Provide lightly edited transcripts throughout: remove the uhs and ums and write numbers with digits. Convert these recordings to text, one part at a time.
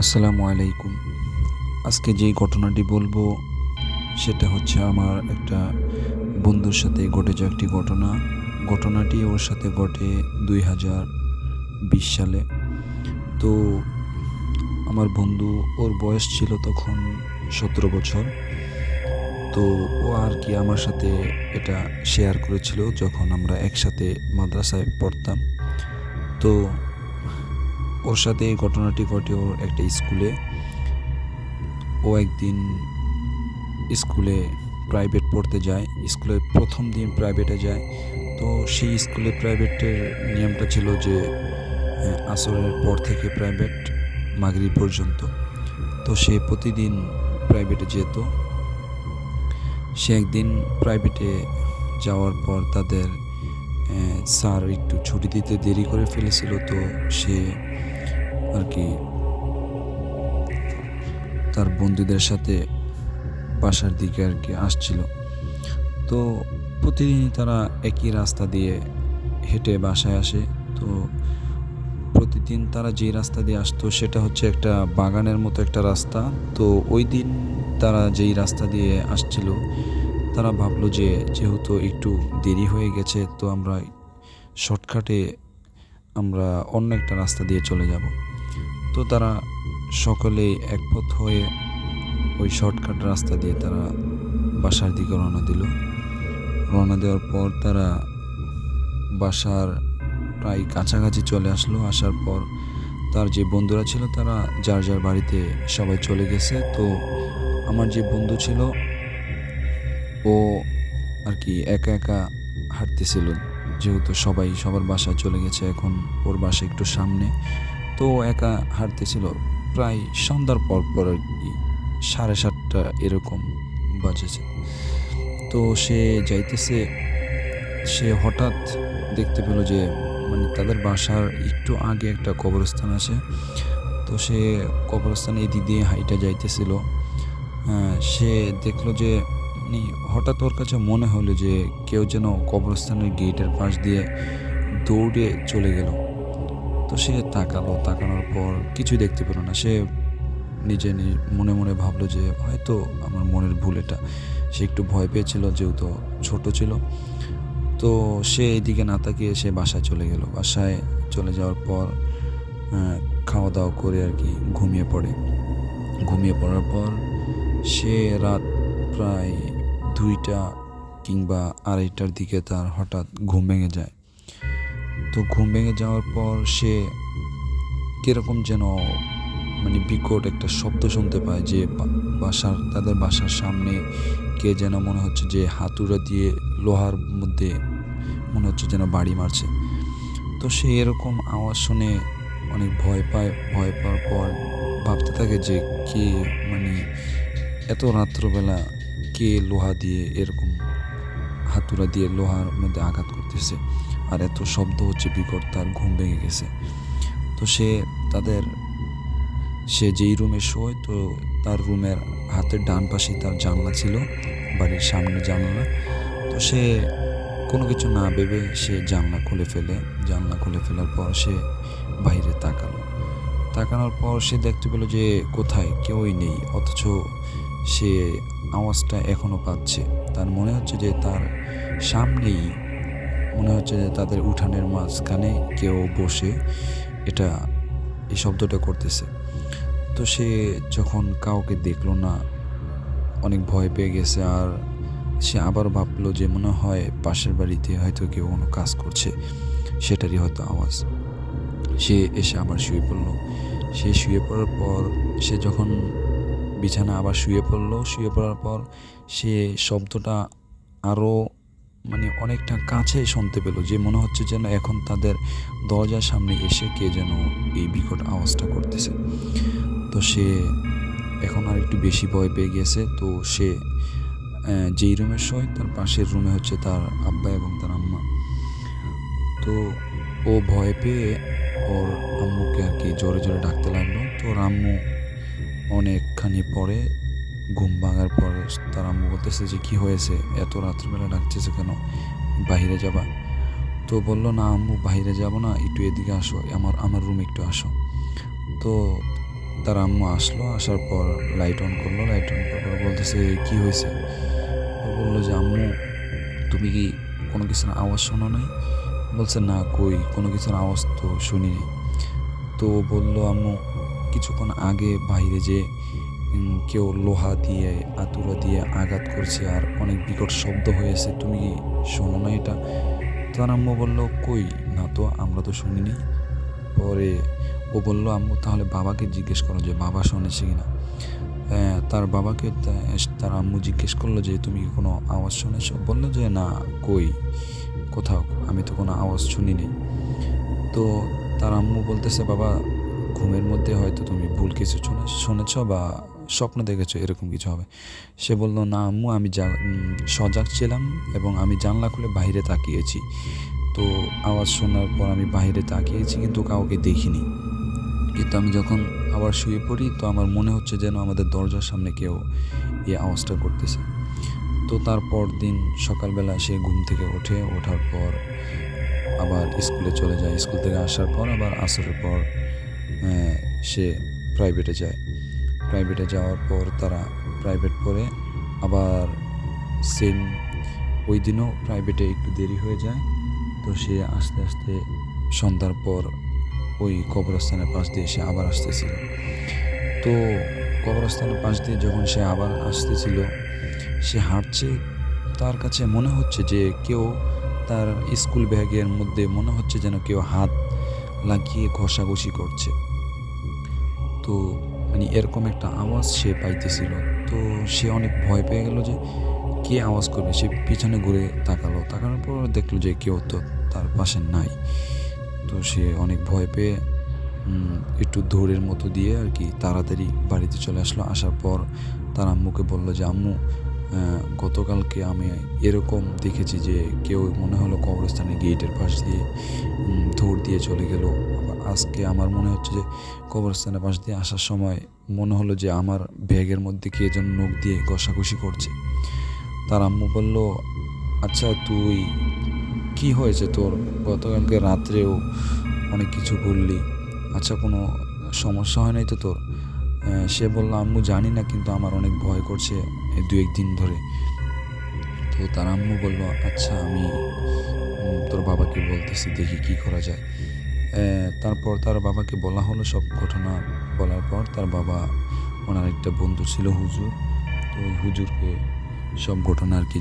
আসসালামু আলাইকুম। আজকে যেই ঘটনাটি বলবো সেটা হচ্ছে আমার একটা বন্ধুর সাথে ঘটে যাওয়া একটি ঘটনা। ঘটনাটি ওর সাথে ঘটে ২০২০ সালে। তো আমার বন্ধু, ওর বয়স ছিল তখন ১৭ বছর। তো ও আর কি আমার সাথে এটা শেয়ার করেছিল যখন আমরা একসাথে মাদ্রাসায় পড়তাম। তো ওর সাথে এই ঘটনাটি ঘটে ওর একটা স্কুলে। ও একদিন স্কুলে প্রাইভেট পড়তে যায়। স্কুলের ১ম দিন প্রাইভেটে যায়। তো সেই স্কুলে প্রাইভেটের নিয়মটা ছিল যে আসরের পর থেকে প্রাইভেট মাগরিব পর্যন্ত। তো সে প্রতিদিন প্রাইভেটে যেত। সে একদিন প্রাইভেটে যাওয়ার পর তাদের স্যার একটু ছুটি দিতে দেরি করে ফেলেছিল। তো সে আর কি তার বন্ধুদের সাথে বাসার দিকে আর কি আসছিল। তো প্রতিদিনই তারা একই রাস্তা দিয়ে হেঁটে বাসায় আসে। তো প্রতিদিন তারা যেই রাস্তা দিয়ে আসতো সেটা হচ্ছে একটা বাগানের মতো একটা রাস্তা। তো ওই দিন তারা যেই রাস্তা দিয়ে আসছিল, তারা ভাবলো যে যেহেতু একটু দেরি হয়ে গেছে, তো আমরা শর্টকাটে আমরা অন্য একটা রাস্তা দিয়ে চলে যাব। তো তারা সকলেই একপথ হয়ে ওই শর্টকাট রাস্তা দিয়ে তারা বাসার দিকে রওনা দিল। রওনা দেওয়ার পর তারা বাসার প্রায় কাছাকাছি চলে আসলো। আসার পর তার যে বন্ধুরা ছিল তারা যার যার বাড়িতে সবাই চলে গেছে। তো আমার যে বন্ধু ছিল, ও আর কি একা একা হাঁটতেছিল, যেহেতু সবাই সবার বাসায় চলে গেছে। এখন ওর বাসা একটু সামনে। তো ও একা হাঁটতেছিল প্রায় সন্ধ্যার পর পর আর কি, 7:30 এরকম বাজেছে। তো সে যাইতেছে, সে হঠাৎ দেখতে পেল যে তাদের বাসার একটু আগে একটা কবরস্থান আছে। তো সে কবরস্থানে এদিক দিয়ে হাইটা যাইতেছিল। সে দেখলো যে হঠাৎ ওর কাছে মনে হলো যে কেউ যেন কবরস্থানের গেটের পাশ দিয়ে দৌড়ে চলে গেল। তো সে তাকানোর পর কিছু দেখতে পেল না। সে নিজে মনে মনে ভাবলো যে হয়তো আমার মনের ভুল এটা। সে একটু ভয় পেয়েছিল যেহেতু ছোট ছিল। তো সে এইদিকে না তাকিয়ে সে বাসায় চলে গেল। বাসায় চলে যাওয়ার পর খাওয়া দাওয়া করে আর কি ঘুমিয়ে পড়ে। ঘুমিয়ে পড়ার পর সে রাত প্রায় 2টা কিংবা 2:30টার দিকে তার হঠাৎ ঘুম ভেঙে যায়। তো ঘুম ভেঙে যাওয়ার পর সে কীরকম যেন বিকট একটা শব্দ শুনতে পায় যে তাদের বাসার সামনে কে যেন মনে হচ্ছে যে হাতুড়া দিয়ে লোহার মধ্যে মনে হচ্ছে যেন বাড়ি মারছে। তো সে এরকম আওয়াজ শুনে অনেক ভয় পায়। ভয় পাওয়ার পর ভাবতে থাকে যে কে এত রাত্রবেলা কে লোহা দিয়ে এরকম হাতুড়া দিয়ে লোহার মধ্যে আঘাত করতেছে, আর এত শব্দ হচ্ছে বিকট। তার ঘুম ভেঙে গেছে। তো সে যেই রুমে শোয়, তো তার রুমের হাতের ডান পাশেই তার জানলা ছিল, বাড়ির সামনে জানলা। তো সে কোনো কিছু না ভেবে সে জানলা খুলে ফেলার পর সে বাইরে তাকানোর পর সে দেখতে পেল যে কোথায় কেউই নেই, অথচ সে আওয়াজটা এখনো পাচ্ছে। তার মনে হচ্ছে যে তার সামনেই, মনে হচ্ছে যে তাদের উঠানের মাঝখানে কেউ বসে এই শব্দটা করতেছে। তো সে যখন কাউকে দেখলো না, অনেক ভয় পেয়ে গেছে। আর সে আবার ভাবলো যে মনে হয় পাশের বাড়িতে হয়তো কেউ কোনো কাজ করছে, সেটারই হয়তো আওয়াজ। সে এসে আবার শুয়ে পড়লো। সে শুয়ে পড়ার পর সে যখন বিছানা আবার শুয়ে পড়ার পর সে শব্দটা আরও অনেকটা কাছে শুনতে পেল, যে মনে হচ্ছে যেন এখন তাদের দরজার সামনে এসে কে যেন এই বিকট আওয়াজটা করতেছে। তো সে এখন আর একটু বেশি ভয় পেয়ে গেছে। তো সে যেই রুমে শোয় তার পাশের রুমে হচ্ছে তার আব্বা এবং তার আম্মা। তো ও ভয় পেয়ে ওর আম্মুকে আর কি জোরে জোরে ডাকতে লাগলো। তো ওর আম্মু অনেকখানি পরে ঘুম ভাঙার পর তার আম্মু বলতেছে যে কী হয়েছে, এত রাত্রিবেলা ডাকতেছে কেন, বাইরে যাবা? তো বললো না আম্মু, বাইরে যাব না, একটু এদিকে আসো, আমার রুমে একটু আসো। তো তার আম্মু আসলো, আসার পর লাইট অন করলো, লাইট অন করার পর বলতেছে, কি হয়েছে? ও বললো যে, আম্মু তুমি কি কোনো কিছুর আওয়াজ শোনো নাই? বলছে, না, কই কোনো কিছুর আওয়াজ তো শুনিনি। তো ও বললো, আম্মু কিছুক্ষণ আগে বাইরে যে কেউ লোহা দিয়ে আতুরা দিয়ে আঘাত করছে আর অনেক বিকট শব্দ হয়েছে, তুমি কি শোনো না এটা? তার আম্মু বললো, কই না তো, আমরা তো শুনিনি। পরে ও বলল, আম্মু তাহলে বাবাকে জিজ্ঞেস করো যে বাবা শুনেছে কিনা। তার বাবাকে তার আম্মু জিজ্ঞেস করলো যে, তুমি কি কোনো আওয়াজ শুনেছো? বললো যে, না, কই কোথাও আমি তো কোনো আওয়াজ শুনিনি। তো তার আম্মু বলতেছে, বাবা ঘুমের মধ্যে হয়তো তুমি ভুল কিছু শুনেছ বা স্বপ্ন দেখেছো, এরকম কিছু হবে। সে বলল, না আম্মু, আমি সজাগ ছিলাম এবং আমি জানলা খুলে বাইরে তাকিয়েছি। তো আওয়াজ শোনার পর আমি বাইরে তাকিয়েছি, কিন্তু কাউকে দেখিনি। কিন্তু আমি যখন আবার শুয়ে পড়ি, তো আমার মনে হচ্ছে যেন আমাদের দরজার সামনে কেউ এই আওয়াজটা করতেছে। তো তারপর দিন সকালবেলা সে ঘুম থেকে ওঠার পর আবার স্কুলে চলে যায়। স্কুল থেকে আসার পর আবার আসরের পর সে প্রাইভেটে যায়। প্রাইভেটে যাওয়ার পর তারা প্রাইভেট পড়ে আবার সেম ওই দিনও প্রাইভেটে একটু দেরি হয়ে যায়। তো সে আস্তে আস্তে সন্ধ্যার পর ওই কবরস্থানের পাশ দিয়ে সে আবার আসতেছিল। তো কবরস্থানের পাশ দিয়ে যখন সে আবার আসতেছিল, সে হাঁটছে, তার কাছে মনে হচ্ছে যে কেউ তার স্কুল ব্যাগের মধ্যে মনে হচ্ছে যেন কেউ হাত লাগিয়ে ঘষাঘষি করছে। তো মানে এরকম একটা আওয়াজ সে পাইতেছিল। তো সে অনেক ভয় পেয়ে গেল যে কে আওয়াজ করবে। সে পিছনে ঘুরে তাকানোর পর দেখলো যে কেউ তো তার পাশে নাই। তো সে অনেক ভয় পেয়ে একটু দৌড়ের মতো দিয়ে আর কি তাড়াতাড়ি বাড়িতে চলে আসলো। আসার পর তার আম্মুকে বললো যে, আম্মু গতকালকে আমি এরকম দেখেছি যে কেউ মনে হলো কবরস্থানের গেটের পাশ দিয়ে দৌড় দিয়ে চলে গেল। আবার আজকে আমার মনে হচ্ছে যে কবরস্থানের পাশ দিয়ে আসার সময় মনে হলো যে আমার ব্যাগের মধ্যে কে যেন নখ দিয়ে ঘষাঘষি করছে। তার আম্মু বলল, আচ্ছা তুই কি হয়েছে তোর? গতকালকে রাত্রেও অনেক কিছু বললি, আচ্ছা কোনো সমস্যা হয় নাই তো তোর? সে বলল, আম্মু জানি না, কিন্তু আমার অনেক ভয় করছে এই 2-1 দিন ধরে। তো তার আম্মু বলল, আচ্ছা আমি তোর বাবাকে বলতেছি, দেখি কি করা যায়। তারপর তার বাবাকে বলা হলো সব ঘটনা। বলার পর তার বাবা, ওনার একটা বন্ধু ছিল হুজুর, তো ওই হুজুরকে সব ঘটনা আর কি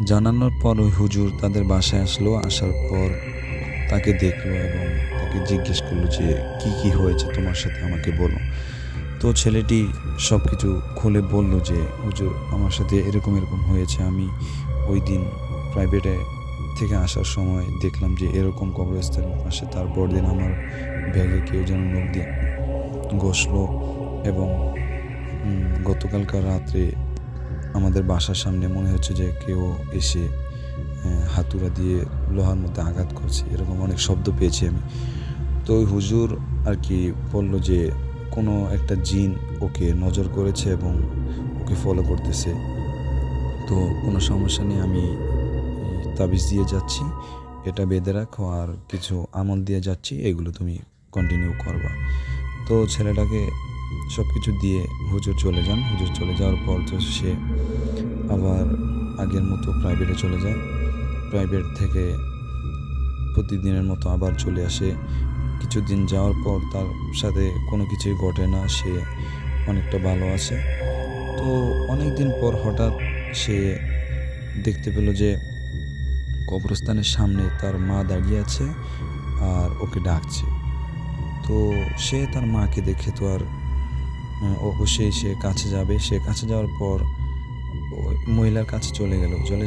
জানানোর পর ওই হুজুর তাদের বাসায় আসলো। আসার পর তাকে দেখলো এবং তাকে জিজ্ঞেস করলো যে, কি হয়েছে তোমার সাথে, আমাকে বলো। তো ছেলেটি সব কিছু খুলে বলল যে, হুজুর আমার সাথে এরকম এরকম হয়েছে। আমি ওই দিন প্রাইভেটে থেকে আসার সময় দেখলাম যে এরকম কবরস্থানের পাশে, তারপর দিন আমার ব্যাগে কেউ যেন নখ দিয়ে ঘষলো এবং গতকালকার রাত্রে আমাদের বাসার সামনে মনে হচ্ছে যে কেউ এসে হাতুড়া দিয়ে লোহার মধ্যে আঘাত করছে, এরকম অনেক শব্দ পেয়েছি আমি। তো ওই হুজুর আর কি বলল যে কোনো একটা জিন ওকে নজর করেছে এবং ওকে ফলো করতেছে। তো কোনো সমস্যা নেই, আমি তাবিজ দিয়ে যাচ্ছি, এটা বেঁধে রাখো, আর কিছু আমল দিয়ে যাচ্ছি, এগুলো তুমি কন্টিনিউ করবা। তো ছেলেটাকে সব কিছু দিয়ে হুজুর চলে যান। হুজুর চলে যাওয়ার পর তো সে আবার আগের মতো প্রাইভেটে চলে যায়। প্রাইভেট থেকে প্রতিদিনের মতো আবার চলে আসে। কিছুদিন যাওয়ার পর তার সাথে কোনো কিছুই ঘটে না, সে অনেকটা ভালো আছে। তো অনেক দিন পর হঠাৎ সে দেখতে পেল যে কবরস্থানের সামনে তার মা দাঁড়িয়ে আছে আর ওকে ডাকছে। তো সে তার মাকে দেখে তো আর অবশ্যই সে কাছে যাবে। সে কাছে যাওয়ার পর ওই মহিলার কাছে চলে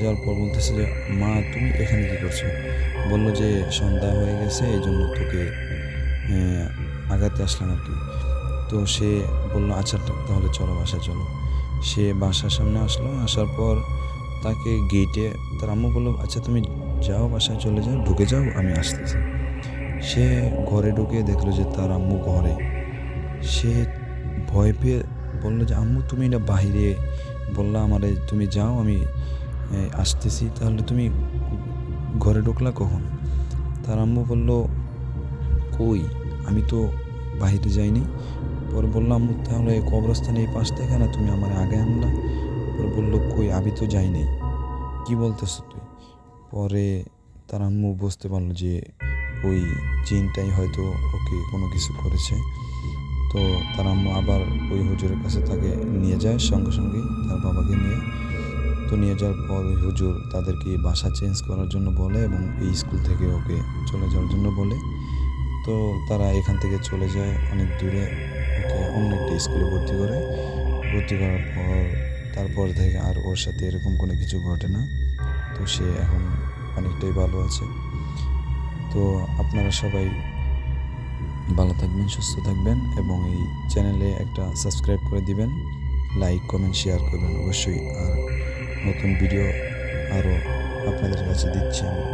যাওয়ার পর বলতেছে যে, মা তুমি এখানে কি করছো? বলল যে সন্ধ্যা হয়ে গেছে, এই জন্য তোকে আগাতে আসলাম আর কি। তো সে বলল, আচ্ছা তাহলে চলো বাসায় চলো। সে বাসার সামনে আসলো। আসার পর তাকে গেটে তার আম্মু বললো, আচ্ছা তুমি যাও, বাসায় চলে যাও, ঢুকে যাও, আমি আসতেছি। সে ঘরে ঢুকে দেখলো যে তার আম্মু ঘরে। সে ভয় পেয়ে বললো যে, আম্মু তুমি না বাহিরে বললা আমারে তুমি যাও, আমি আসতেছি, তাহলে তুমি ঘরে ঢুকলা কখন? তার আম্মু বলল, কই আমি তো বাইরে যাইনি। পরে বললাম, তাহলে কবরস্থানে এই পাশ থেকে না তুমি আমার আগে আনলা? পরে বললো, কই আমি তো যাই নাই, কী বলতেছ তুই? পরে তার আম্মু বুঝতে পারলো যে ওই জিনটাই হয়তো ওকে কোনো কিছু করেছে। তো তার আম্মু আবার ওই হুজুরের কাছে তাকে নিয়ে যায়, সঙ্গে সঙ্গেই তার বাবাকে নিয়ে। তো নিয়ে যাওয়ার পর ওই হুজুর তাদেরকে বাসা চেঞ্জ করার জন্য বলে এবং এই স্কুল থেকে ওকে চলে যাওয়ার জন্য বলে। তো তারা এখান থেকে চলে যায় অনেক দূরে, ওকে অন্য একটা স্কুলে ভর্তি করে। ভর্তি করার পর তারপর থেকে আর ওর সাথে এরকম কোনো কিছু ঘটে না। তো সে এখন অনেকটাই ভালো আছে। তো আপনারা সবাই ভালো থাকবেন, সুস্থ থাকবেন এবং এই চ্যানেলে একটা সাবস্ক্রাইব করে দিবেন, লাইক কমেন্ট শেয়ার করবেন অবশ্যই। আর নতুন ভিডিও আরও আপনাদের কাছে দিচ্ছি আমি।